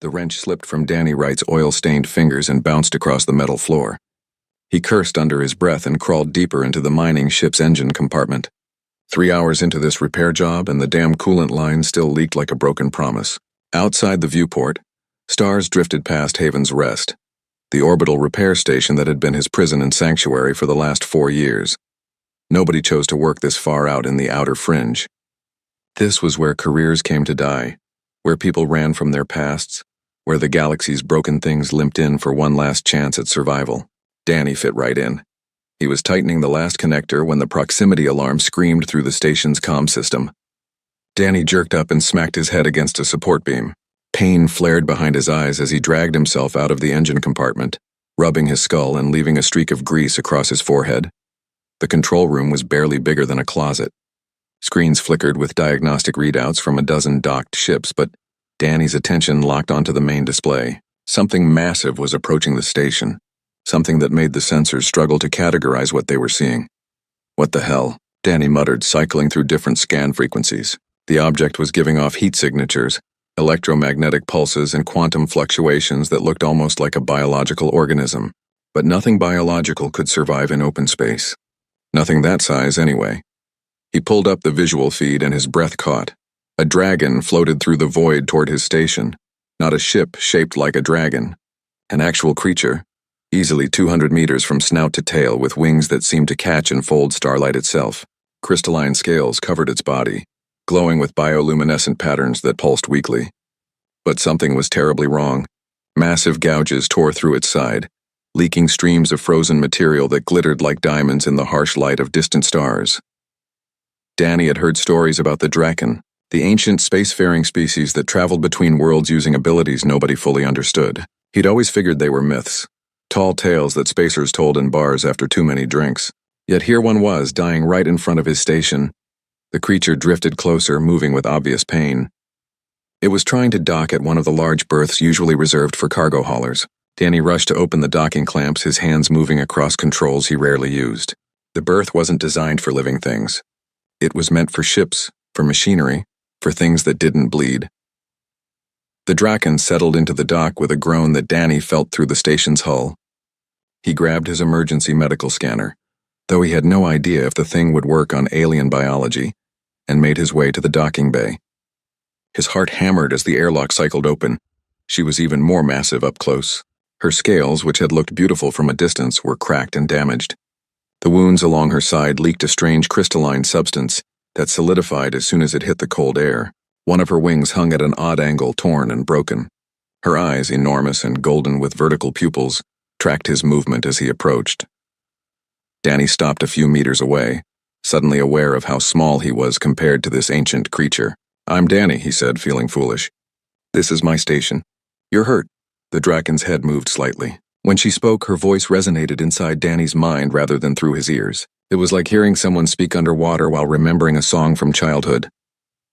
The wrench slipped from Danny Wright's oil-stained fingers and bounced across the metal floor. He cursed under his breath and crawled deeper into the mining ship's engine compartment. 3 hours into this repair job, and the damn coolant line still leaked like a broken promise. Outside the viewport, stars drifted past Haven's Rest, the orbital repair station that had been his prison and sanctuary for the last 4 years. Nobody chose to work this far out in the outer fringe. This was where careers came to die, where people ran from their pasts, where the galaxy's broken things limped in for one last chance at survival. Danny fit right in. He was tightening the last connector when the proximity alarm screamed through the station's comm system. Danny jerked up and smacked his head against a support beam. Pain flared behind his eyes as he dragged himself out of the engine compartment, rubbing his skull and leaving a streak of grease across his forehead. The control room was barely bigger than a closet. Screens flickered with diagnostic readouts from a dozen docked ships, but Danny's attention locked onto the main display. Something massive was approaching the station. Something that made the sensors struggle to categorize what they were seeing. What the hell? Danny muttered, cycling through different scan frequencies. The object was giving off heat signatures, electromagnetic pulses, and quantum fluctuations that looked almost like a biological organism. But nothing biological could survive in open space. Nothing that size, anyway. He pulled up the visual feed and his breath caught. A dragon floated through the void toward his station. Not a ship shaped like a dragon. An actual creature. Easily 200 meters from snout to tail, with wings that seemed to catch and fold starlight itself. Crystalline scales covered its body, glowing with bioluminescent patterns that pulsed weakly. But something was terribly wrong. Massive gouges tore through its side, leaking streams of frozen material that glittered like diamonds in the harsh light of distant stars. Danny had heard stories about the Draken, the ancient spacefaring species that traveled between worlds using abilities nobody fully understood. He'd always figured they were myths. Tall tales that spacers told in bars after too many drinks. Yet here one was, dying right in front of his station. The creature drifted closer, moving with obvious pain. It was trying to dock at one of the large berths usually reserved for cargo haulers. Danny rushed to open the docking clamps, his hands moving across controls he rarely used. The berth wasn't designed for living things. It was meant for ships, for machinery, for things that didn't bleed. The Draken settled into the dock with a groan that Danny felt through the station's hull. He grabbed his emergency medical scanner, though he had no idea if the thing would work on alien biology, and made his way to the docking bay. His heart hammered as the airlock cycled open. She was even more massive up close. Her scales, which had looked beautiful from a distance, were cracked and damaged. The wounds along her side leaked a strange crystalline substance that solidified as soon as it hit the cold air. One of her wings hung at an odd angle, torn and broken. Her eyes, enormous and golden with vertical pupils, tracked his movement as he approached. Danny stopped a few meters away, suddenly aware of how small he was compared to this ancient creature. "I'm Danny," he said, feeling foolish. "This is my station. You're hurt." The Draken's head moved slightly. When she spoke, her voice resonated inside Danny's mind rather than through his ears. It was like hearing someone speak underwater while remembering a song from childhood.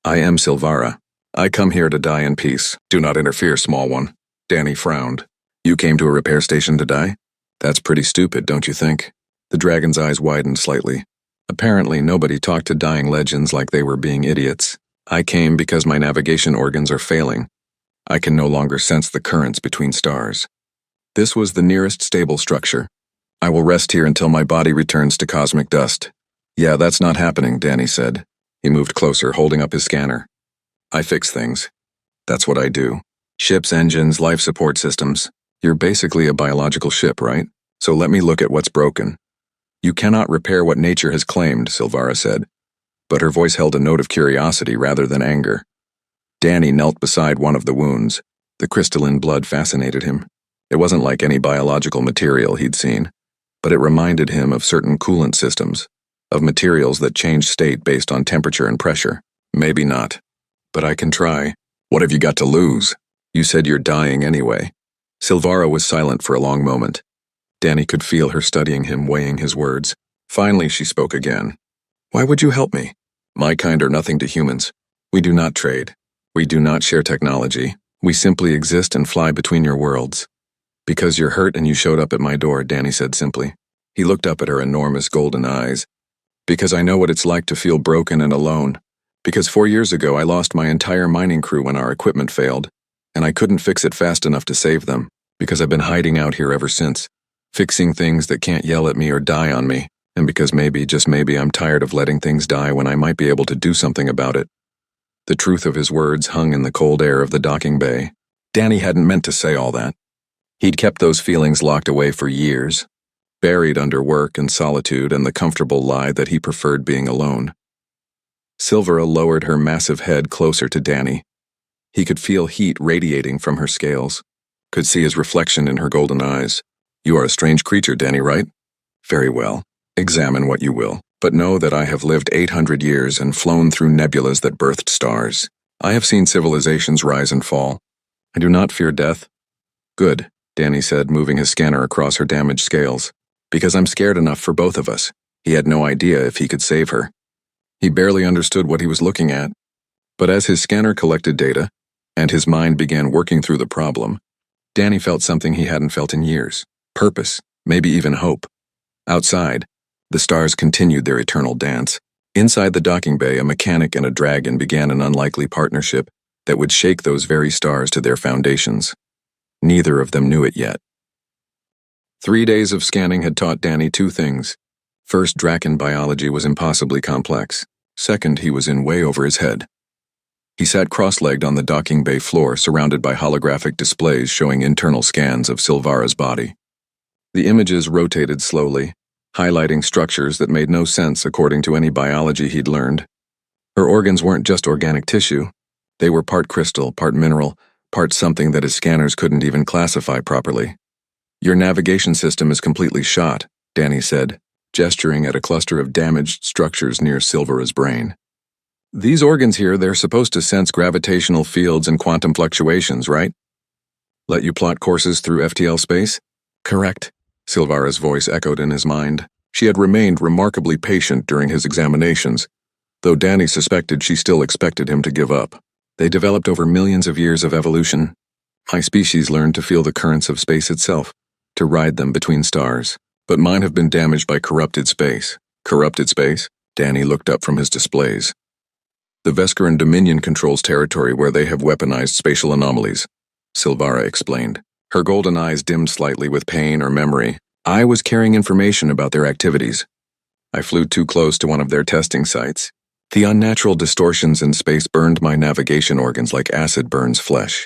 "I am Silvara. I come here to die in peace. Do not interfere, small one." Danny frowned. "You came to a repair station to die? That's pretty stupid, don't you think?" The dragon's eyes widened slightly. Apparently, nobody talked to dying legends like they were being idiots. "I came because my navigation organs are failing. I can no longer sense the currents between stars." This was the nearest stable structure. "I will rest here until my body returns to cosmic dust." "Yeah, that's not happening," Danny said. He moved closer, holding up his scanner. "I fix things. That's what I do. Ships, engines, life support systems. You're basically a biological ship, right? So let me look at what's broken." "You cannot repair what nature has claimed," Silvara said, but her voice held a note of curiosity rather than anger. Danny knelt beside one of the wounds. The crystalline blood fascinated him. It wasn't like any biological material he'd seen, but it reminded him of certain coolant systems, of materials that change state based on temperature and pressure. "Maybe not, but I can try." "What have you got to lose? You said you're dying anyway." Silvara was silent for a long moment. Danny could feel her studying him, weighing his words. Finally, she spoke again. "Why would you help me? My kind are nothing to humans. We do not trade. We do not share technology. We simply exist and fly between your worlds." "Because you're hurt and you showed up at my door," Danny said simply. He looked up at her enormous golden eyes. "Because I know what it's like to feel broken and alone. Because 4 years ago I lost my entire mining crew when our equipment failed, and I couldn't fix it fast enough to save them, because I've been hiding out here ever since, fixing things that can't yell at me or die on me, and because maybe, just maybe, I'm tired of letting things die when I might be able to do something about it. The truth of his words hung in the cold air of the docking bay. Danny hadn't meant to say all that. He'd kept those feelings locked away for years, buried under work and solitude and the comfortable lie that he preferred being alone. Silvera lowered her massive head closer to Danny. He could feel heat radiating from her scales, could see his reflection in her golden eyes. You are a strange creature, Danny, right? Very well. Examine what you will, but know that I have lived 800 years and flown through nebulas that birthed stars. I have seen civilizations rise and fall. I do not fear death. Good, Danny said, moving his scanner across her damaged scales. Because I'm scared enough for both of us. He had no idea if he could save her. He barely understood what he was looking at. But as his scanner collected data, and his mind began working through the problem, Danny felt something he hadn't felt in years. Purpose, maybe even hope. Outside, the stars continued their eternal dance. Inside the docking bay, a mechanic and a dragon began an unlikely partnership that would shake those very stars to their foundations. Neither of them knew it yet. 3 days of scanning had taught Danny 2 things. First, Draken biology was impossibly complex. Second, he was in way over his head. He sat cross-legged on the docking bay floor, surrounded by holographic displays showing internal scans of Silvera's body. The images rotated slowly, highlighting structures that made no sense according to any biology he'd learned. Her organs weren't just organic tissue. They were part crystal, part mineral, part something that his scanners couldn't even classify properly. Your navigation system is completely shot, Danny said, gesturing at a cluster of damaged structures near Silvera's brain. These organs here, they're supposed to sense gravitational fields and quantum fluctuations, right? Let you plot courses through FTL space? Correct. Silvera's voice echoed in his mind. She had remained remarkably patient during his examinations, though Danny suspected she still expected him to give up. They developed over millions of years of evolution. My species learned to feel the currents of space itself, to ride them between stars. But mine have been damaged by corrupted space. Corrupted space? Danny looked up from his displays. The Vescaran Dominion controls territory where they have weaponized spatial anomalies, Silvera explained. Her golden eyes dimmed slightly with pain or memory. I was carrying information about their activities. I flew too close to one of their testing sites. The unnatural distortions in space burned my navigation organs like acid burns flesh.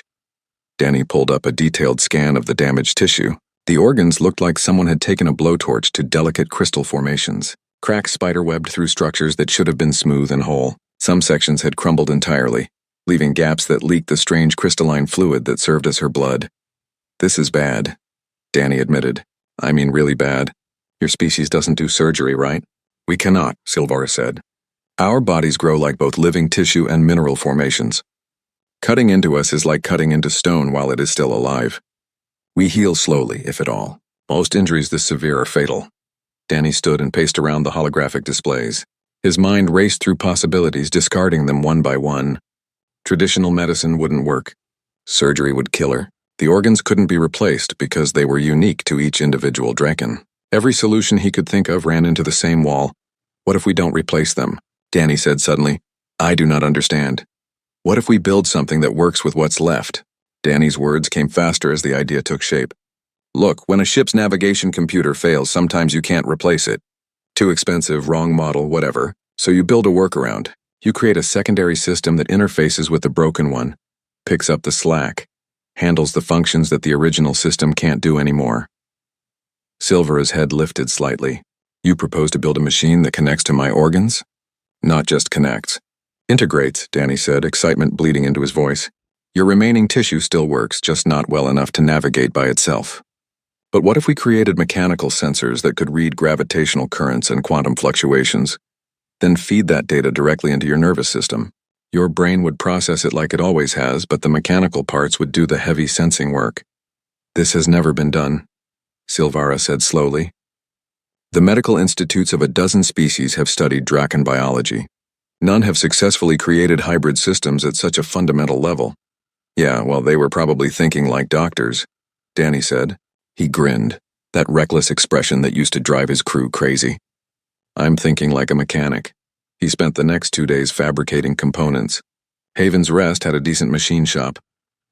Danny pulled up a detailed scan of the damaged tissue. The organs looked like someone had taken a blowtorch to delicate crystal formations. Cracks spiderwebbed through structures that should have been smooth and whole. Some sections had crumbled entirely, leaving gaps that leaked the strange crystalline fluid that served as her blood. This is bad, Danny admitted. I mean really bad. Your species doesn't do surgery, right? We cannot, Silvera said. Our bodies grow like both living tissue and mineral formations. Cutting into us is like cutting into stone while it is still alive. We heal slowly, if at all. Most injuries this severe are fatal. Danny stood and paced around the holographic displays. His mind raced through possibilities, discarding them one by one. Traditional medicine wouldn't work. Surgery would kill her. The organs couldn't be replaced because they were unique to each individual Draken. Every solution he could think of ran into the same wall. What if we don't replace them? Danny said suddenly. I do not understand. What if we build something that works with what's left? Danny's words came faster as the idea took shape. Look, when a ship's navigation computer fails, sometimes you can't replace it. Too expensive, wrong model, whatever. So you build a workaround. You create a secondary system that interfaces with the broken one, picks up the slack, handles the functions that the original system can't do anymore. Silvera's head lifted slightly. You propose to build a machine that connects to my organs? Not just connects. Integrates, Danny said, excitement bleeding into his voice. Your remaining tissue still works, just not well enough to navigate by itself. But what if we created mechanical sensors that could read gravitational currents and quantum fluctuations, then feed that data directly into your nervous system? Your brain would process it like it always has, but the mechanical parts would do the heavy sensing work. This has never been done, Silvera said slowly. The medical institutes of a dozen species have studied Draken biology. None have successfully created hybrid systems at such a fundamental level. Yeah, well, they were probably thinking like doctors, Danny said. He grinned, that reckless expression that used to drive his crew crazy. I'm thinking like a mechanic. He spent the next 2 days fabricating components. Haven's Rest had a decent machine shop.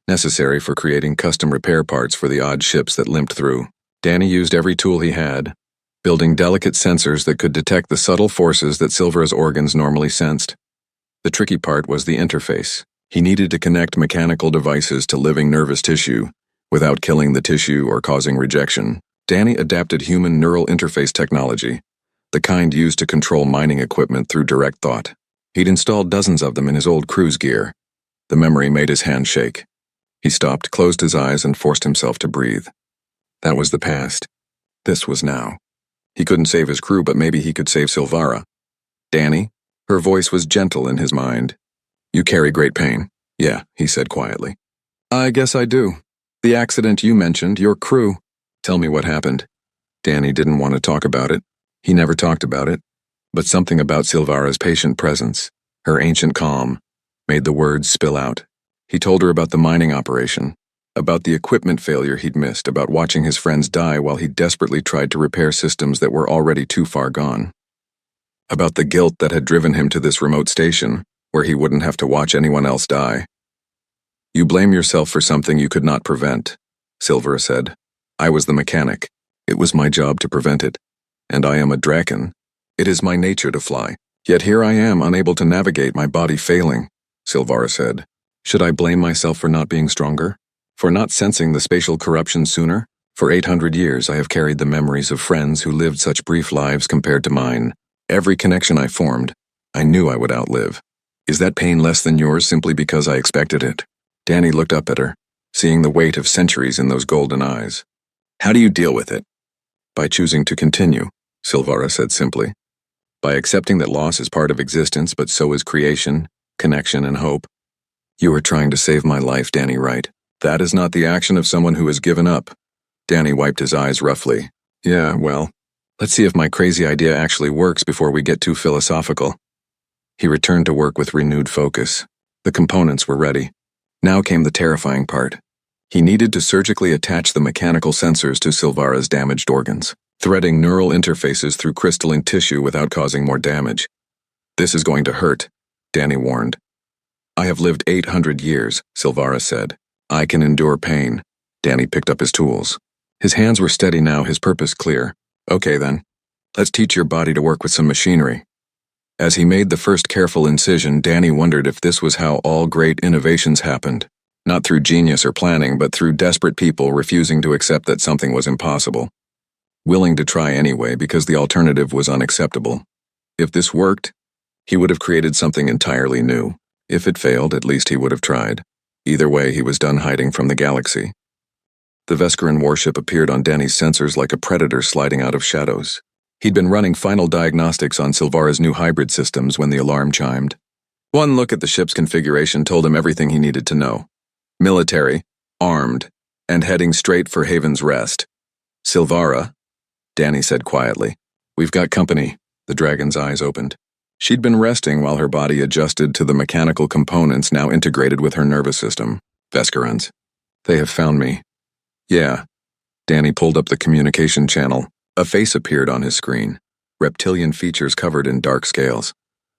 necessary for creating custom repair parts for the odd ships that limped through. Danny used every tool he had, building delicate sensors that could detect the subtle forces that Silvera's organs normally sensed. The tricky part was the interface. He needed to connect mechanical devices to living nervous tissue without killing the tissue or causing rejection. Danny adapted human neural interface technology, the kind used to control mining equipment through direct thought. He'd installed dozens of them in his old cruise gear. The memory made his hand shake. He stopped, closed his eyes, and forced himself to breathe. That was the past. This was now. He couldn't save his crew, but maybe he could save Silvara. Danny? Her voice was gentle in his mind. You carry great pain. Yeah, he said quietly. I guess I do. The accident you mentioned, your crew. Tell me what happened. Danny didn't want to talk about it. He never talked about it. But something about Silvara's patient presence, her ancient calm, made the words spill out. He told her about the mining operation, about the equipment failure he'd missed, about watching his friends die while he desperately tried to repair systems that were already too far gone. About the guilt that had driven him to this remote station, where he wouldn't have to watch anyone else die. You blame yourself for something you could not prevent, Silvera said. I was the mechanic. It was my job to prevent it. And I am a Draken. It is my nature to fly. Yet here I am, unable to navigate, my body failing, Silvara said. Should I blame myself for not being stronger? For not sensing the spatial corruption sooner? For 800 years I have carried the memories of friends who lived such brief lives compared to mine. Every connection I formed, I knew I would outlive. Is that pain less than yours simply because I expected it? Danny looked up at her, seeing the weight of centuries in those golden eyes. How do you deal with it? By choosing to continue, Silvara said simply. By accepting that loss is part of existence, but so is creation, connection, and hope. You are trying to save my life, Danny, right? That is not the action of someone who has given up. Danny wiped his eyes roughly. Yeah, well, let's see if my crazy idea actually works before we get too philosophical. He returned to work with renewed focus. The components were ready. Now came the terrifying part. He needed to surgically attach the mechanical sensors to Silvara's damaged organs, threading neural interfaces through crystalline tissue without causing more damage. This is going to hurt, Danny warned. I have lived 800 years, Silvara said. I can endure pain. Danny picked up his tools. His hands were steady now, his purpose clear. Okay then. Let's teach your body to work with some machinery. As he made the first careful incision, Danny wondered if this was how all great innovations happened. Not through genius or planning, but through desperate people refusing to accept that something was impossible. Willing to try anyway because the alternative was unacceptable. If this worked, he would have created something entirely new. If it failed, at least he would have tried. Either way, he was done hiding from the galaxy. The Vescaran warship appeared on Danny's sensors like a predator sliding out of shadows. He'd been running final diagnostics on Silvara's new hybrid systems when the alarm chimed. One look at the ship's configuration told him everything he needed to know. Military, armed, and heading straight for Haven's Rest. Silvara, Danny said quietly. We've got company. The dragon's eyes opened. She'd been resting while her body adjusted to the mechanical components now integrated with her nervous system. Vescarans. They have found me. Yeah. Danny pulled up the communication channel. A face appeared on his screen. Reptilian features covered in dark scales.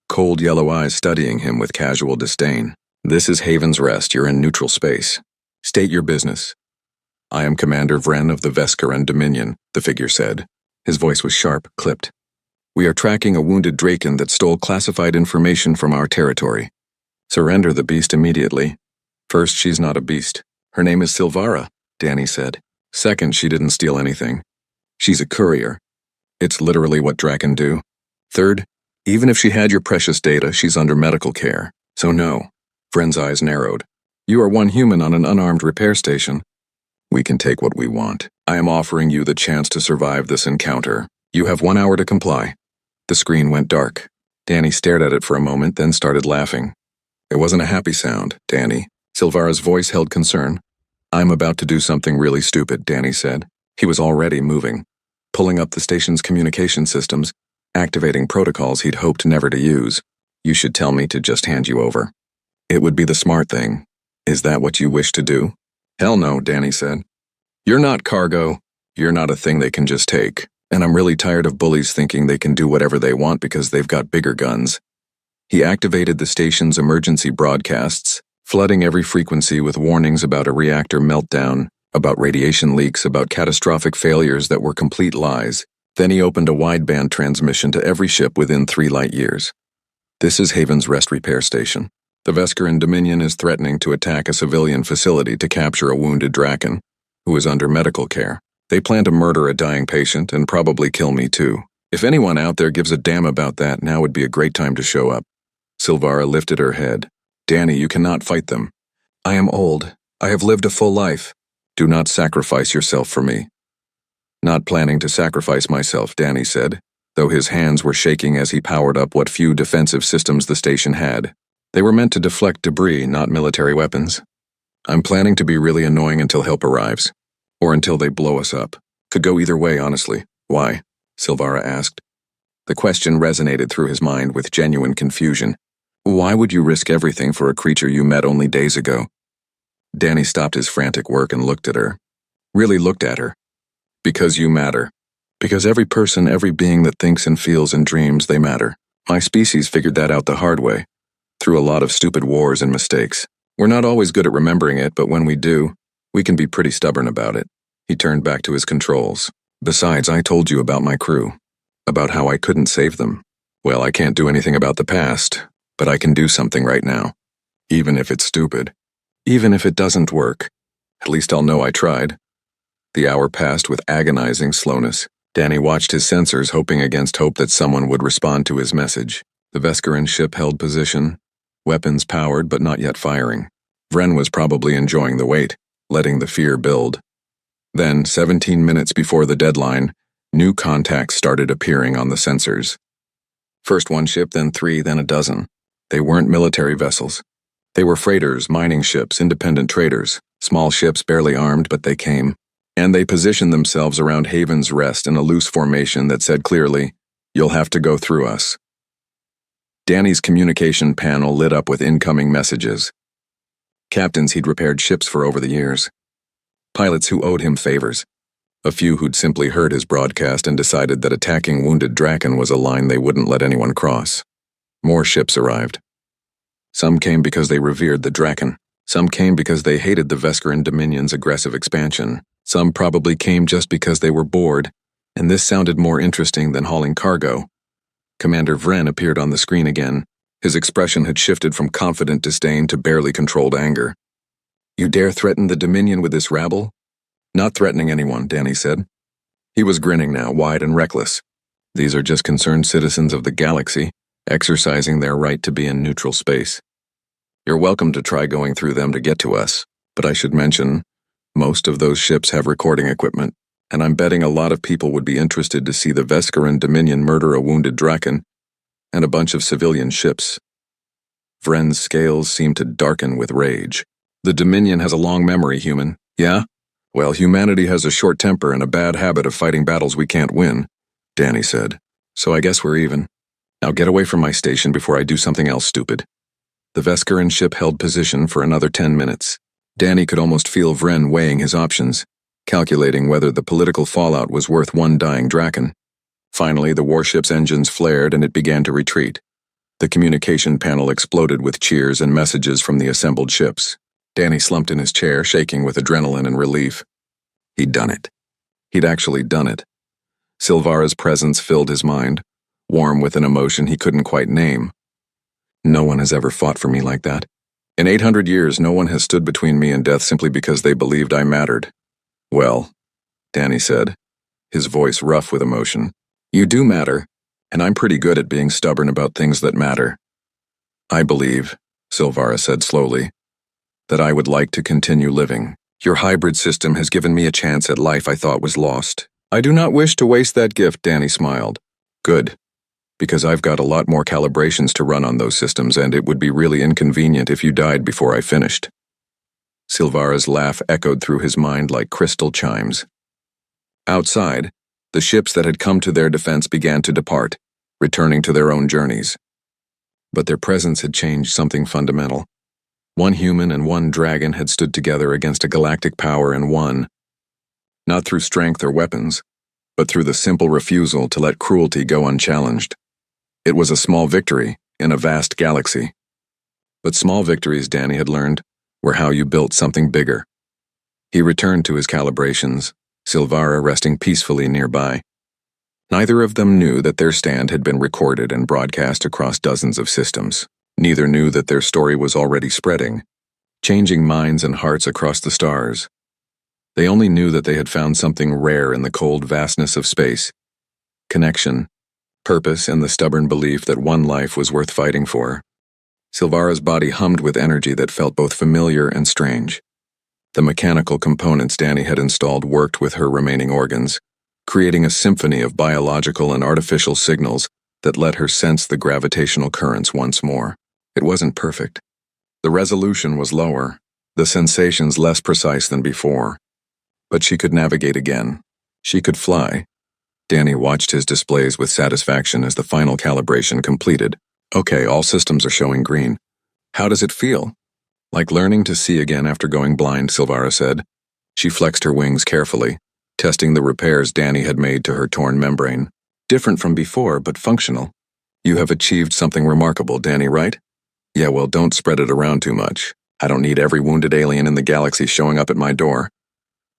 Cold yellow eyes studying him with casual disdain. This is Haven's Rest. You're in neutral space. State your business. I am Commander Vren of the Vescaran Dominion, the figure said. His voice was sharp, clipped. We are tracking a wounded Draken that stole classified information from our territory. Surrender the beast immediately. First, she's not a beast. Her name is Silvara, Danny said. Second, she didn't steal anything. She's a courier. It's literally what Draken do. Third, even if she had your precious data, she's under medical care. So no. Vren's eyes narrowed. You are one human on an unarmed repair station. We can take what we want. I am offering you the chance to survive this encounter. You have 1 hour to comply. The screen went dark. Danny stared at it for a moment, then started laughing. It wasn't a happy sound, Danny. Silvara's voice held concern. I'm about to do something really stupid, Danny said. He was already moving, pulling up the station's communication systems, activating protocols he'd hoped never to use. You should tell me to just hand you over. It would be the smart thing. Is that what you wish to do? Hell no, Danny said. You're not cargo. You're not a thing they can just take. And I'm really tired of bullies thinking they can do whatever they want because they've got bigger guns. He activated the station's emergency broadcasts, flooding every frequency with warnings about a reactor meltdown, about radiation leaks, about catastrophic failures that were complete lies. Then he opened a wideband transmission to every ship within 3 light years. This is Haven's Rest Repair Station. The Vescaran Dominion is threatening to attack a civilian facility to capture a wounded Draken, who is under medical care. They plan to murder a dying patient and probably kill me too. If anyone out there gives a damn about that, now would be a great time to show up. Silvara lifted her head. Danny, you cannot fight them. I am old. I have lived a full life. Do not sacrifice yourself for me. Not planning to sacrifice myself, Danny said, though his hands were shaking as he powered up what few defensive systems the station had. They were meant to deflect debris, not military weapons. I'm planning to be really annoying until help arrives. Or until they blow us up. Could go either way, honestly. Why? Silvara asked. The question resonated through his mind with genuine confusion. Why would you risk everything for a creature you met only days ago? Danny stopped his frantic work and looked at her. Really looked at her. Because you matter. Because every person, every being that thinks and feels and dreams, they matter. My species figured that out the hard way. Through a lot of stupid wars and mistakes. We're not always good at remembering it, but when we do, we can be pretty stubborn about it. He turned back to his controls. Besides, I told you about my crew. About how I couldn't save them. Well, I can't do anything about the past, but I can do something right now. Even if it's stupid. Even if it doesn't work. At least I'll know I tried. The hour passed with agonizing slowness. Danny watched his sensors, hoping against hope that someone would respond to his message. The Vescaran ship held position. Weapons powered but not yet firing. Vren was probably enjoying the wait, letting the fear build. Then, 17 minutes before the deadline, new contacts started appearing on the sensors. First one ship, then 3, then a dozen. They weren't military vessels. They were freighters, mining ships, independent traders, small ships barely armed, but they came. And they positioned themselves around Haven's Rest in a loose formation that said clearly, "You'll have to go through us." Danny's communication panel lit up with incoming messages. Captains he'd repaired ships for over the years. Pilots who owed him favors. A few who'd simply heard his broadcast and decided that attacking wounded Draken was a line they wouldn't let anyone cross. More ships arrived. Some came because they revered the Draken. Some came because they hated the Vescaran Dominion's aggressive expansion. Some probably came just because they were bored, and this sounded more interesting than hauling cargo. Commander Vren appeared on the screen again. His expression had shifted from confident disdain to barely controlled anger. You dare threaten the Dominion with this rabble? Not threatening anyone, Danny said. He was grinning now, wide and reckless. These are just concerned citizens of the galaxy, exercising their right to be in neutral space. You're welcome to try going through them to get to us, but I should mention, most of those ships have recording equipment, and I'm betting a lot of people would be interested to see the Vescaran Dominion murder a wounded Draken and a bunch of civilian ships. Vren's scales seemed to darken with rage. The Dominion has a long memory, human. Yeah? Well, humanity has a short temper and a bad habit of fighting battles we can't win, Danny said. So I guess we're even. Now get away from my station before I do something else stupid. The Vescaran ship held position for another 10 minutes. Danny could almost feel Vren weighing his options, calculating whether the political fallout was worth one dying Draken. Finally, the warship's engines flared and it began to retreat. The communication panel exploded with cheers and messages from the assembled ships. Danny slumped in his chair, shaking with adrenaline and relief. He'd done it. He'd actually done it. Silvara's presence filled his mind, warm with an emotion he couldn't quite name. No one has ever fought for me like that. In 800 years, no one has stood between me and death simply because they believed I mattered. Well, Danny said, his voice rough with emotion, you do matter, and I'm pretty good at being stubborn about things that matter. I believe, Silvara said slowly, that I would like to continue living. Your hybrid system has given me a chance at life I thought was lost. I do not wish to waste that gift, Danny smiled. Good. Because I've got a lot more calibrations to run on those systems, and it would be really inconvenient if you died before I finished. Silvara's laugh echoed through his mind like crystal chimes. Outside, the ships that had come to their defense began to depart, returning to their own journeys. But their presence had changed something fundamental. One human and one dragon had stood together against a galactic power and won, not through strength or weapons, but through the simple refusal to let cruelty go unchallenged. It was a small victory in a vast galaxy. But small victories, Danny had learned, were how you built something bigger. He returned to his calibrations, Silvara resting peacefully nearby. Neither of them knew that their stand had been recorded and broadcast across dozens of systems. Neither knew that their story was already spreading, changing minds and hearts across the stars. They only knew that they had found something rare in the cold vastness of space: connection, purpose, and the stubborn belief that one life was worth fighting for. Silvara's body hummed with energy that felt both familiar and strange. The mechanical components Danny had installed worked with her remaining organs, creating a symphony of biological and artificial signals that let her sense the gravitational currents once more. It wasn't perfect. The resolution was lower, the sensations less precise than before. But she could navigate again. She could fly. Danny watched his displays with satisfaction as the final calibration completed. Okay, all systems are showing green. How does it feel? Like learning to see again after going blind, Silvara said. She flexed her wings carefully, testing the repairs Danny had made to her torn membrane. Different from before, but functional. You have achieved something remarkable, Danny, right? Yeah, well, don't spread it around too much. I don't need every wounded alien in the galaxy showing up at my door.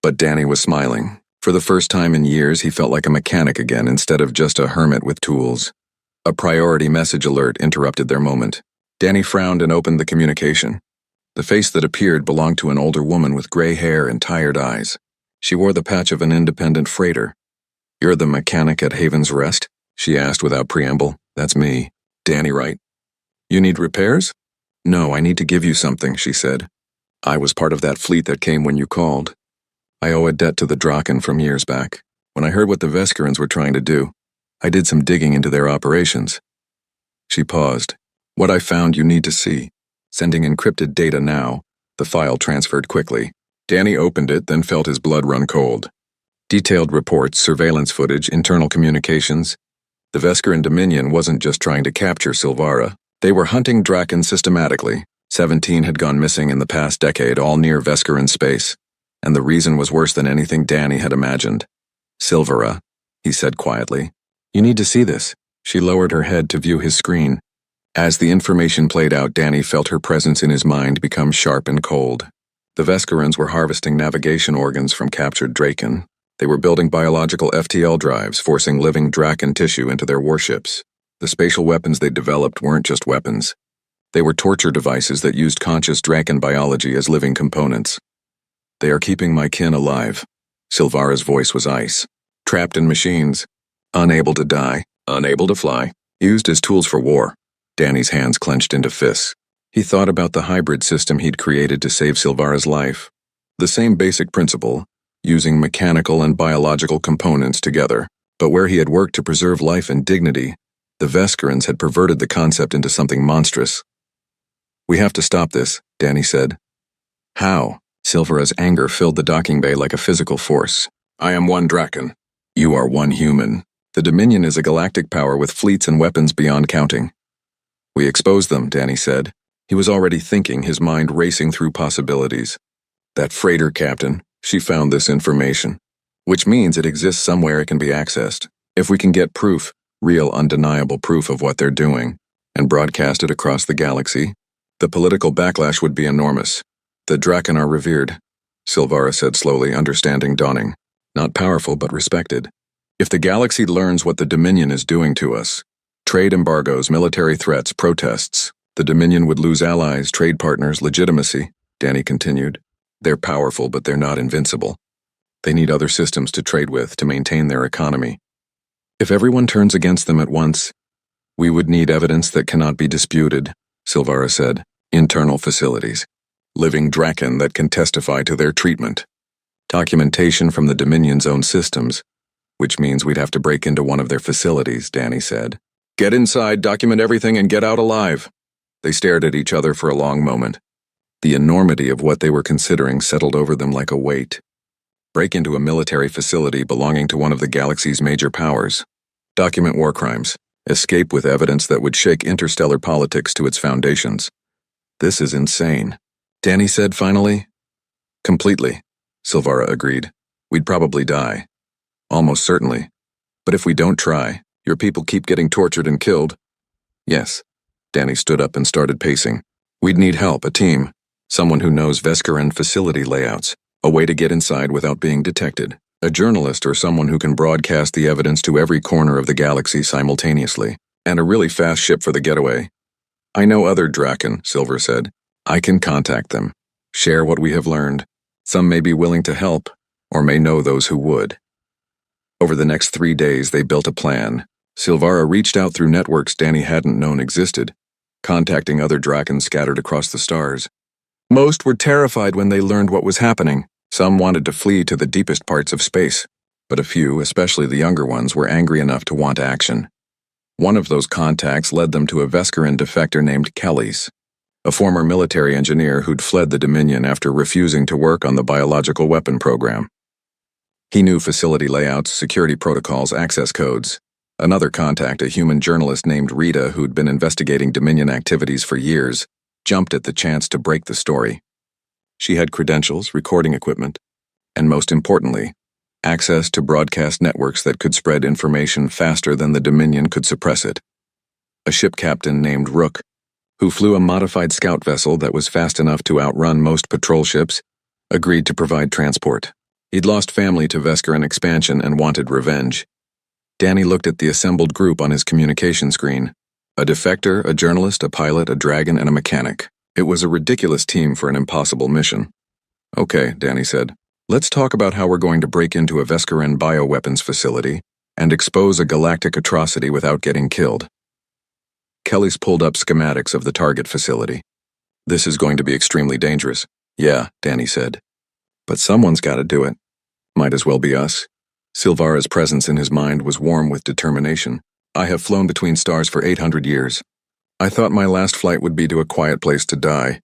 But Danny was smiling. For the first time in years, he felt like a mechanic again instead of just a hermit with tools. A priority message alert interrupted their moment. Danny frowned and opened the communication. The face that appeared belonged to an older woman with gray hair and tired eyes. She wore the patch of an independent freighter. "You're the mechanic at Haven's Rest?" she asked without preamble. "That's me." "Danny, right?" "You need repairs?" "No, I need to give you something," she said. "I was part of that fleet that came when you called. I owe a debt to the Draken from years back. When I heard what the Veskerans were trying to do, I did some digging into their operations." She paused. "What I found you need to see. Sending encrypted data now." The file transferred quickly. Danny opened it, then felt his blood run cold. Detailed reports, surveillance footage, internal communications. The Veskeran Dominion wasn't just trying to capture Silvara. They were hunting Draken systematically. 17 had gone missing in the past decade, all near Veskeran space. And the reason was worse than anything Danny had imagined. "Silvara," he said quietly. "You need to see this." She lowered her head to view his screen. As the information played out, Danny felt her presence in his mind become sharp and cold. The Veskerans were harvesting navigation organs from captured Draken. They were building biological FTL drives, forcing living Draken tissue into their warships. The spatial weapons they developed weren't just weapons. They were torture devices that used conscious Draken biology as living components. "They are keeping my kin alive." Silvara's voice was ice. "Trapped in machines. Unable to die. Unable to fly. Used as tools for war." Danny's hands clenched into fists. He thought about the hybrid system he'd created to save Silvara's life. The same basic principle, using mechanical and biological components together. But where he had worked to preserve life and dignity, the Veskerans had perverted the concept into something monstrous. "We have to stop this," Danny said. "How?" Silvara's anger filled the docking bay like a physical force. "I am one Draken. You are one human. The Dominion is a galactic power with fleets and weapons beyond counting." "We expose them," Danny said. He was already thinking, his mind racing through possibilities. "That freighter captain, she found this information. Which means it exists somewhere it can be accessed. If we can get proof, real undeniable proof of what they're doing, and broadcast it across the galaxy, the political backlash would be enormous. The Draken are revered," Silvara said slowly, understanding dawning. "Not powerful, but respected. If the galaxy learns what the Dominion is doing to us, trade embargoes, military threats, protests, the Dominion would lose allies, trade partners, legitimacy," Danny continued. "They're powerful, but they're not invincible. They need other systems to trade with, to maintain their economy. If everyone turns against them at once, we would need evidence that cannot be disputed," Silvara said. "Internal facilities. Living Draken that can testify to their treatment. Documentation from the Dominion's own systems, which means we'd have to break into one of their facilities," Danny said. "Get inside, document everything, and get out alive." They stared at each other for a long moment. The enormity of what they were considering settled over them like a weight. Break into a military facility belonging to one of the galaxy's major powers. Document war crimes. Escape with evidence that would shake interstellar politics to its foundations. "This is insane," Danny said finally. "Completely," Silvara agreed. "We'd probably die. Almost certainly. But if we don't try, your people keep getting tortured and killed." "Yes." Danny stood up and started pacing. We'd need help, a team. Someone who knows Vescaran facility layouts, a way to get inside without being detected. A journalist or someone who can broadcast the evidence to every corner of the galaxy simultaneously. And a really fast ship for the getaway. I know other Draken, Silver said. I can contact them. Share what we have learned. Some may be willing to help, or may know those who would. Over the next 3 days, they built a plan. Silvara reached out through networks Danny hadn't known existed, contacting other Drakens scattered across the stars. Most were terrified when they learned what was happening. Some wanted to flee to the deepest parts of space, but a few, especially the younger ones, were angry enough to want action. One of those contacts led them to a Vescaran defector named Kelly's, a former military engineer who'd fled the Dominion after refusing to work on the biological weapon program. He knew facility layouts, security protocols, access codes. Another contact, a human journalist named Rita who'd been investigating Dominion activities for years, jumped at the chance to break the story. She had credentials, recording equipment, and most importantly, access to broadcast networks that could spread information faster than the Dominion could suppress it. A ship captain named Rook, who flew a modified scout vessel that was fast enough to outrun most patrol ships, agreed to provide transport. He'd lost family to Vescaran expansion and wanted revenge. Danny looked at the assembled group on his communication screen. A defector, a journalist, a pilot, a dragon, and a mechanic. It was a ridiculous team for an impossible mission. Okay, Danny said. Let's talk about how we're going to break into a Vescaran bioweapons facility and expose a galactic atrocity without getting killed. Kelly's pulled up schematics of the target facility. This is going to be extremely dangerous. Yeah, Danny said. But someone's got to do it. Might as well be us. Silvara's presence in his mind was warm with determination. I have flown between stars for 800 years. I thought my last flight would be to a quiet place to die.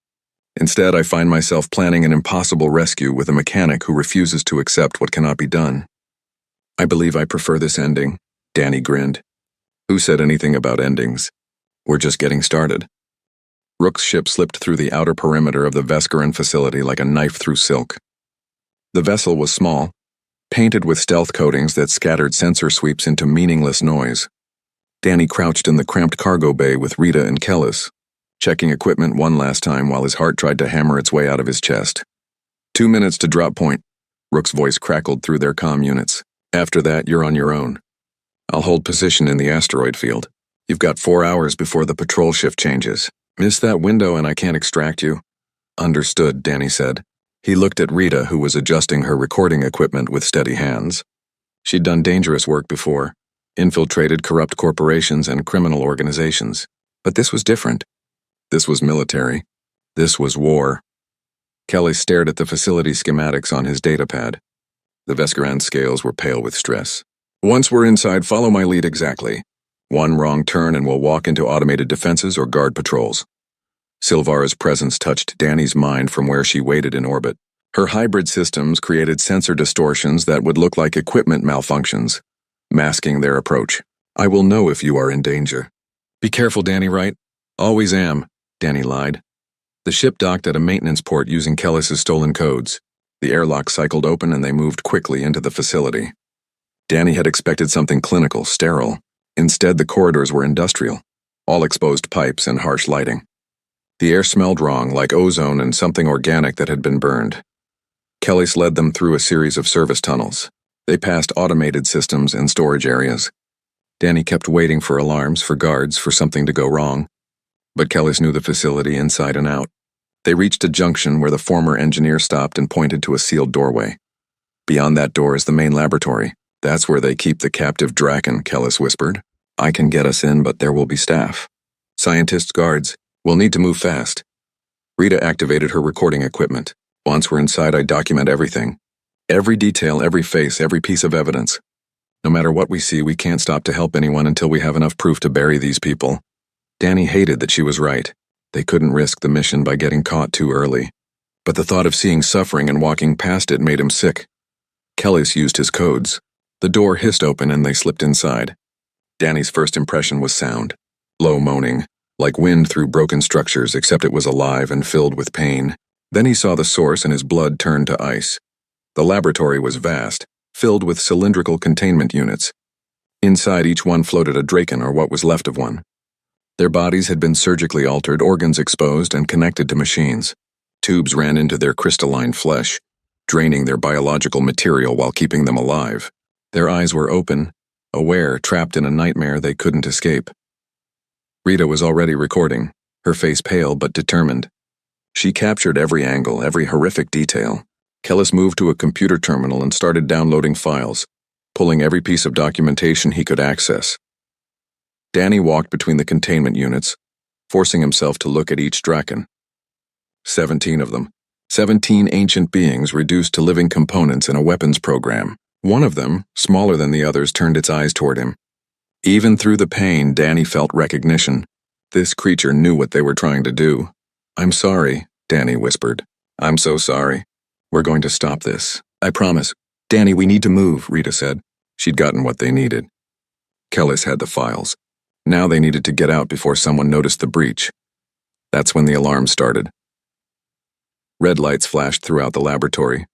Instead, I find myself planning an impossible rescue with a mechanic who refuses to accept what cannot be done. I believe I prefer this ending, Danny grinned. Who said anything about endings? We're just getting started. Rook's ship slipped through the outer perimeter of the Vescaran facility like a knife through silk. The vessel was small, painted with stealth coatings that scattered sensor sweeps into meaningless noise. Danny crouched in the cramped cargo bay with Rita and Kellis, checking equipment one last time while his heart tried to hammer its way out of his chest. 2 minutes to drop point. Rook's voice crackled through their comm units. After that, you're on your own. I'll hold position in the asteroid field. You've got 4 hours before the patrol shift changes. Miss that window and I can't extract you. Understood, Danny said. He looked at Rita, who was adjusting her recording equipment with steady hands. She'd done dangerous work before, infiltrated corrupt corporations and criminal organizations. But this was different. This was military. This was war. Kelly stared at the facility schematics on his datapad. The Vescaran scales were pale with stress. Once we're inside, follow my lead exactly. One wrong turn and we'll walk into automated defenses or guard patrols. Silvara's presence touched Danny's mind from where she waited in orbit. Her hybrid systems created sensor distortions that would look like equipment malfunctions, masking their approach. I will know if you are in danger. Be careful, Danny, right? Always am, Danny lied. The ship docked at a maintenance port using Kellis's stolen codes. The airlock cycled open and they moved quickly into the facility. Danny had expected something clinical, sterile. Instead, the corridors were industrial, all exposed pipes and harsh lighting. The air smelled wrong, like ozone and something organic that had been burned. Kellis led them through a series of service tunnels. They passed automated systems and storage areas. Danny kept waiting for alarms, for guards, for something to go wrong. But Kellis knew the facility inside and out. They reached a junction where the former engineer stopped and pointed to a sealed doorway. Beyond that door is the main laboratory. That's where they keep the captive Draken, Kellis whispered. I can get us in, but there will be staff. Scientists, guards. We'll need to move fast. Rita activated her recording equipment. Once we're inside, I document everything. Every detail, every face, every piece of evidence. No matter what we see, we can't stop to help anyone until we have enough proof to bury these people. Danny hated that she was right. They couldn't risk the mission by getting caught too early. But the thought of seeing suffering and walking past it made him sick. Kellis used his codes. The door hissed open and they slipped inside. Danny's first impression was sound. Low moaning, like wind through broken structures, except it was alive and filled with pain. Then he saw the source and his blood turned to ice. The laboratory was vast, filled with cylindrical containment units. Inside each one floated a Draken or what was left of one. Their bodies had been surgically altered, organs exposed and connected to machines. Tubes ran into their crystalline flesh, draining their biological material while keeping them alive. Their eyes were open, aware, trapped in a nightmare they couldn't escape. Rita was already recording, her face pale but determined. She captured every angle, every horrific detail. Kellis moved to a computer terminal and started downloading files, pulling every piece of documentation he could access. Danny walked between the containment units, forcing himself to look at each Draken. 17 of them. 17 ancient beings reduced to living components in a weapons program. One of them, smaller than the others, turned its eyes toward him. Even through the pain, Danny felt recognition. This creature knew what they were trying to do. "I'm sorry," Danny whispered. "I'm so sorry. We're going to stop this. I promise." "Danny, we need to move," Rita said. She'd gotten what they needed. Kellis had the files. Now they needed to get out before someone noticed the breach. That's when the alarm started. Red lights flashed throughout the laboratory.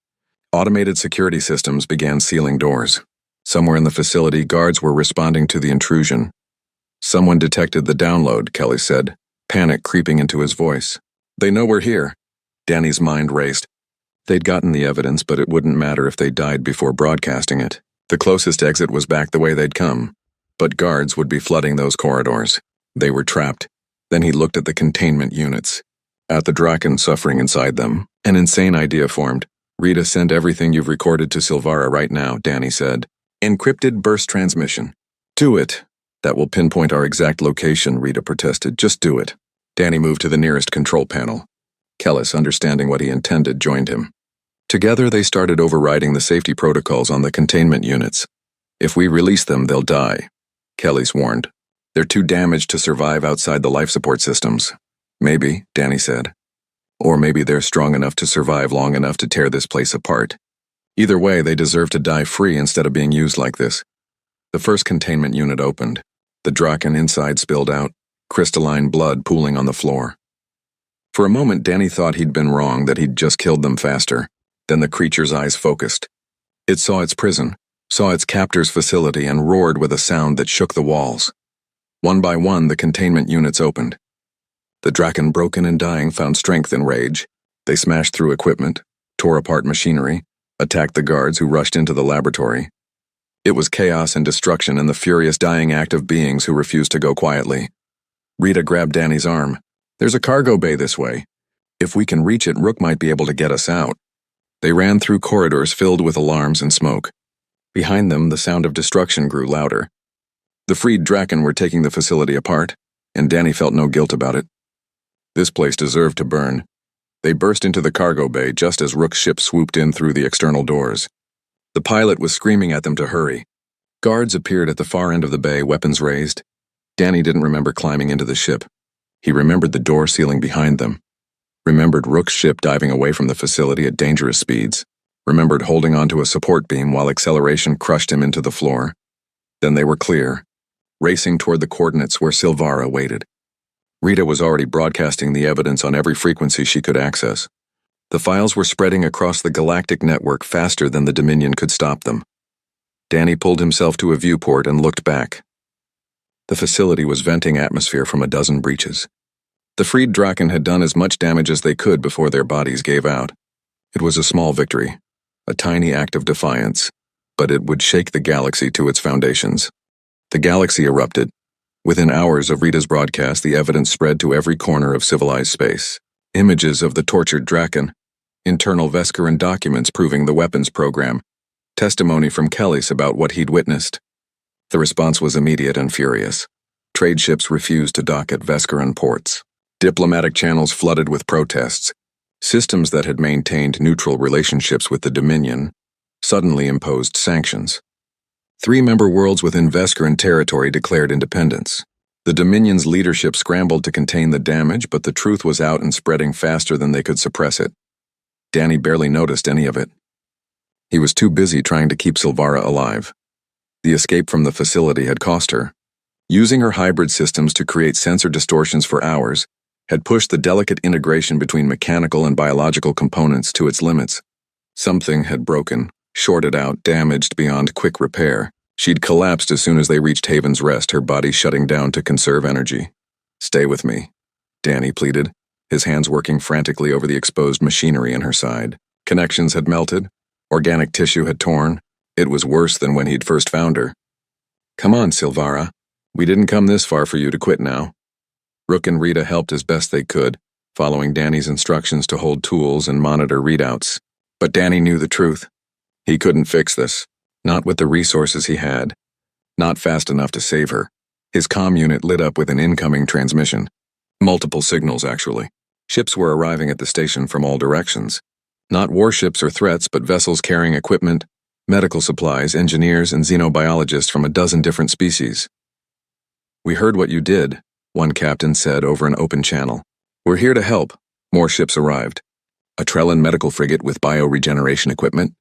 Automated security systems began sealing doors. Somewhere in the facility, guards were responding to the intrusion. "Someone detected the download," Kelly said, panic creeping into his voice. "They know we're here." Danny's mind raced. They'd gotten the evidence, but it wouldn't matter if they died before broadcasting it. The closest exit was back the way they'd come, but guards would be flooding those corridors. They were trapped. Then he looked at the containment units, at the Draken suffering inside them. An insane idea formed. "Rita, send everything you've recorded to Silvara right now," Danny said. "Encrypted burst transmission." "Do it." "That will pinpoint our exact location," Rita protested. "Just do it." Danny moved to the nearest control panel. Kellis, understanding what he intended, joined him. Together they started overriding the safety protocols on the containment units. "If we release them, they'll die," Kellis warned. "They're too damaged to survive outside the life support systems." "Maybe," Danny said. "Or maybe they're strong enough to survive long enough to tear this place apart. Either way, they deserve to die free instead of being used like this." The first containment unit opened. The Draken inside spilled out, crystalline blood pooling on the floor. For a moment, Danny thought he'd been wrong, that he'd just killed them faster. Then the creature's eyes focused. It saw its prison, saw its captor's facility, and roared with a sound that shook the walls. One by one, the containment units opened. The Draken, broken and dying, found strength in rage. They smashed through equipment, tore apart machinery, attacked the guards who rushed into the laboratory. It was chaos and destruction and the furious dying act of beings who refused to go quietly. Rita grabbed Danny's arm. "There's a cargo bay this way. If we can reach it, Rook might be able to get us out." They ran through corridors filled with alarms and smoke. Behind them, the sound of destruction grew louder. The freed Draken were taking the facility apart, and Danny felt no guilt about it. This place deserved to burn. They burst into the cargo bay just as Rook's ship swooped in through the external doors. The pilot was screaming at them to hurry. Guards appeared at the far end of the bay, weapons raised. Danny didn't remember climbing into the ship. He remembered the door sealing behind them. Remembered Rook's ship diving away from the facility at dangerous speeds. Remembered holding onto a support beam while acceleration crushed him into the floor. Then they were clear, racing toward the coordinates where Silvara waited. Rita was already broadcasting the evidence on every frequency she could access. The files were spreading across the galactic network faster than the Dominion could stop them. Danny pulled himself to a viewport and looked back. The facility was venting atmosphere from a dozen breaches. The freed Draken had done as much damage as they could before their bodies gave out. It was a small victory, a tiny act of defiance, but it would shake the galaxy to its foundations. The galaxy erupted. Within hours of Rita's broadcast, the evidence spread to every corner of civilized space. Images of the tortured Draken, internal Vescaran documents proving the weapons program, testimony from Kellis about what he'd witnessed. The response was immediate and furious. Trade ships refused to dock at Vescaran ports. Diplomatic channels flooded with protests. Systems that had maintained neutral relationships with the Dominion suddenly imposed sanctions. 3 member worlds within Vescaran territory declared independence. The Dominion's leadership scrambled to contain the damage, but the truth was out and spreading faster than they could suppress it. Danny barely noticed any of it. He was too busy trying to keep Silvara alive. The escape from the facility had cost her. Using her hybrid systems to create sensor distortions for hours had pushed the delicate integration between mechanical and biological components to its limits. Something had broken, shorted out, damaged beyond quick repair. She'd collapsed as soon as they reached Haven's Rest, her body shutting down to conserve energy. Stay with me, Danny pleaded, his hands working frantically over the exposed machinery in her side. Connections had melted. Organic tissue had torn. It was worse than when he'd first found her. Come on, Silvara. We didn't come this far for you to quit now. Rook and Rita helped as best they could, following Danny's instructions to hold tools and monitor readouts. But Danny knew the truth. He couldn't fix this. Not with the resources he had. Not fast enough to save her. His comm unit lit up with an incoming transmission. Multiple signals, actually. Ships were arriving at the station from all directions. Not warships or threats, but vessels carrying equipment, medical supplies, engineers, and xenobiologists from a dozen different species. We heard what you did, one captain said over an open channel. We're here to help. More ships arrived. A Trellan medical frigate with bioregeneration equipment,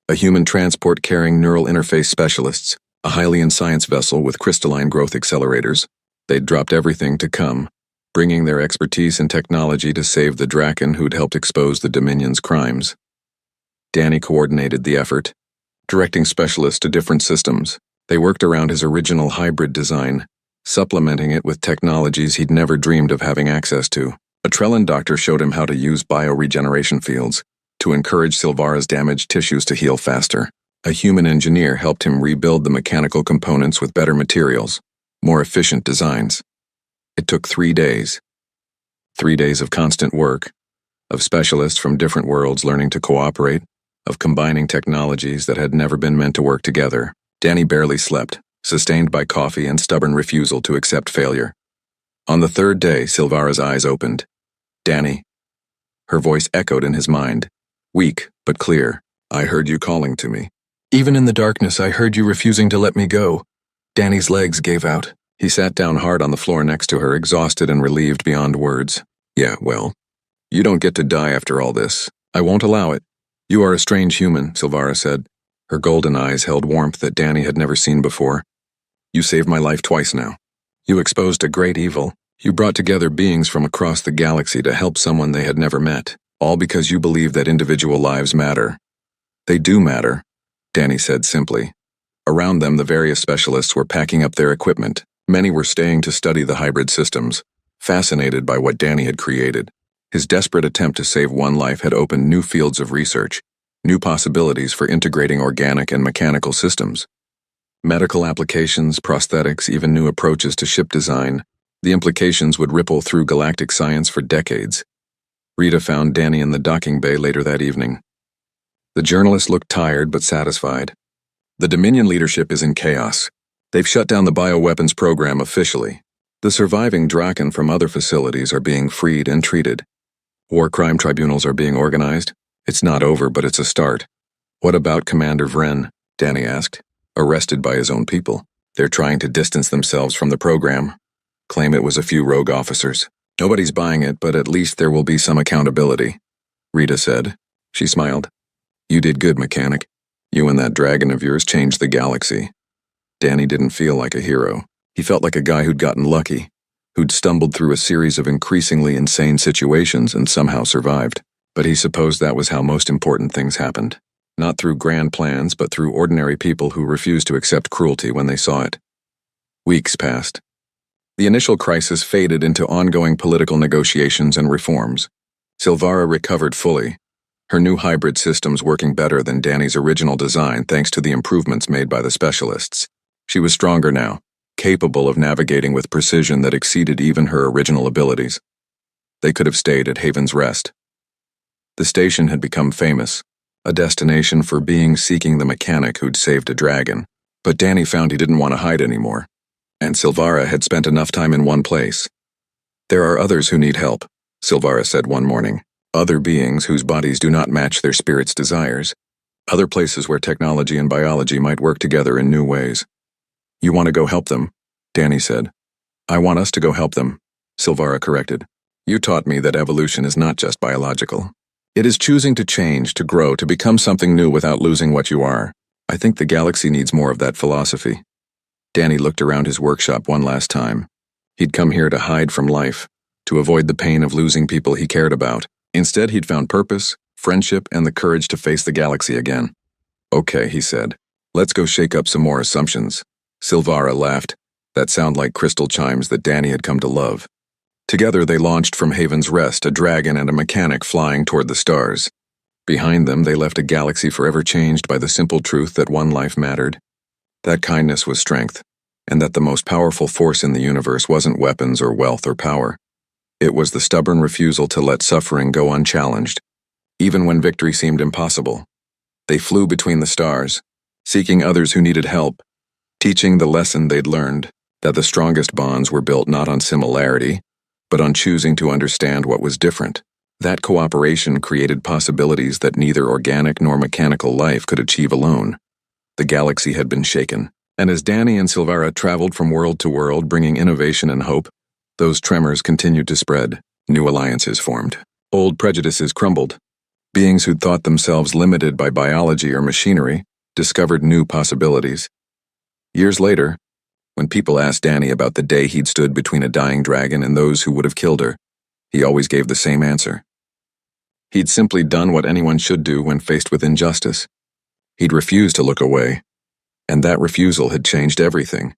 a human transport carrying neural interface specialists, a Hylian science vessel with crystalline growth accelerators. They'd dropped everything to come, bringing their expertise and technology to save the Draken who'd helped expose the Dominion's crimes. Danny coordinated the effort, directing specialists to different systems. They worked around his original hybrid design, supplementing it with technologies he'd never dreamed of having access to. A Trellan doctor showed him how to use bioregeneration fields to encourage Silvara's damaged tissues to heal faster. A human engineer helped him rebuild the mechanical components with better materials, more efficient designs. It took 3 days. 3 days of constant work, of specialists from different worlds learning to cooperate, of combining technologies that had never been meant to work together. Danny barely slept, sustained by coffee and stubborn refusal to accept failure. On the 3rd day, Silvara's eyes opened. Danny. Her voice echoed in his mind, weak but clear. I heard you calling to me. Even in the darkness, I heard you refusing to let me go. Danny's legs gave out. He sat down hard on the floor next to her, exhausted and relieved beyond words. Yeah, well, you don't get to die after all this. I won't allow it. You are a strange human, Silvara said. Her golden eyes held warmth that Danny had never seen before. You saved my life twice now. You exposed a great evil. You brought together beings from across the galaxy to help someone they had never met, all because you believe that individual lives matter. They do matter, Danny said simply. Around them, the various specialists were packing up their equipment. Many were staying to study the hybrid systems, fascinated by what Danny had created. His desperate attempt to save one life had opened new fields of research, new possibilities for integrating organic and mechanical systems. Medical applications, prosthetics, even new approaches to ship design. The implications would ripple through galactic science for decades. Rita found Danny in the docking bay later that evening. The journalist looked tired but satisfied. The Dominion leadership is in chaos. They've shut down the bioweapons program officially. The surviving Draken from other facilities are being freed and treated. War crime tribunals are being organized. It's not over, but it's a start. What about Commander Vren? Danny asked. Arrested by his own people. They're trying to distance themselves from the program. Claim it was a few rogue officers. Nobody's buying it, but at least there will be some accountability, Rita said. She smiled. You did good, mechanic. You and that dragon of yours changed the galaxy. Danny didn't feel like a hero. He felt like a guy who'd gotten lucky, who'd stumbled through a series of increasingly insane situations and somehow survived. But he supposed that was how most important things happened. Not through grand plans, but through ordinary people who refused to accept cruelty when they saw it. Weeks passed. The initial crisis faded into ongoing political negotiations and reforms. Silvara recovered fully, her new hybrid systems working better than Danny's original design thanks to the improvements made by the specialists. She was stronger now, capable of navigating with precision that exceeded even her original abilities. They could have stayed at Haven's Rest. The station had become famous, a destination for beings seeking the mechanic who'd saved a dragon. But Danny found he didn't want to hide anymore. And Silvara had spent enough time in one place. There are others who need help, Silvara said one morning. Other beings whose bodies do not match their spirit's desires. Other places where technology and biology might work together in new ways. You want to go help them, Danny said. I want us to go help them, Silvara corrected. You taught me that evolution is not just biological. It is choosing to change, to grow, to become something new without losing what you are. I think the galaxy needs more of that philosophy. Danny looked around his workshop one last time. He'd come here to hide from life, to avoid the pain of losing people he cared about. Instead, he'd found purpose, friendship, and the courage to face the galaxy again. Okay, he said. Let's go shake up some more assumptions. Silvara laughed. That sounded like crystal chimes that Danny had come to love. Together they launched from Haven's Rest, a dragon and a mechanic flying toward the stars. Behind them they left a galaxy forever changed by the simple truth that one life mattered, that kindness was strength, and that the most powerful force in the universe wasn't weapons or wealth or power. It was the stubborn refusal to let suffering go unchallenged, even when victory seemed impossible. They flew between the stars, seeking others who needed help, teaching the lesson they'd learned, that the strongest bonds were built not on similarity, but on choosing to understand what was different. That cooperation created possibilities that neither organic nor mechanical life could achieve alone. The galaxy had been shaken, and as Danny and Silvara traveled from world to world bringing innovation and hope, those tremors continued to spread. New alliances formed. Old prejudices crumbled. Beings who'd thought themselves limited by biology or machinery discovered new possibilities. Years later, when people asked Danny about the day he'd stood between a dying dragon and those who would have killed her, he always gave the same answer. He'd simply done what anyone should do when faced with injustice. He'd refused to look away, and that refusal had changed everything.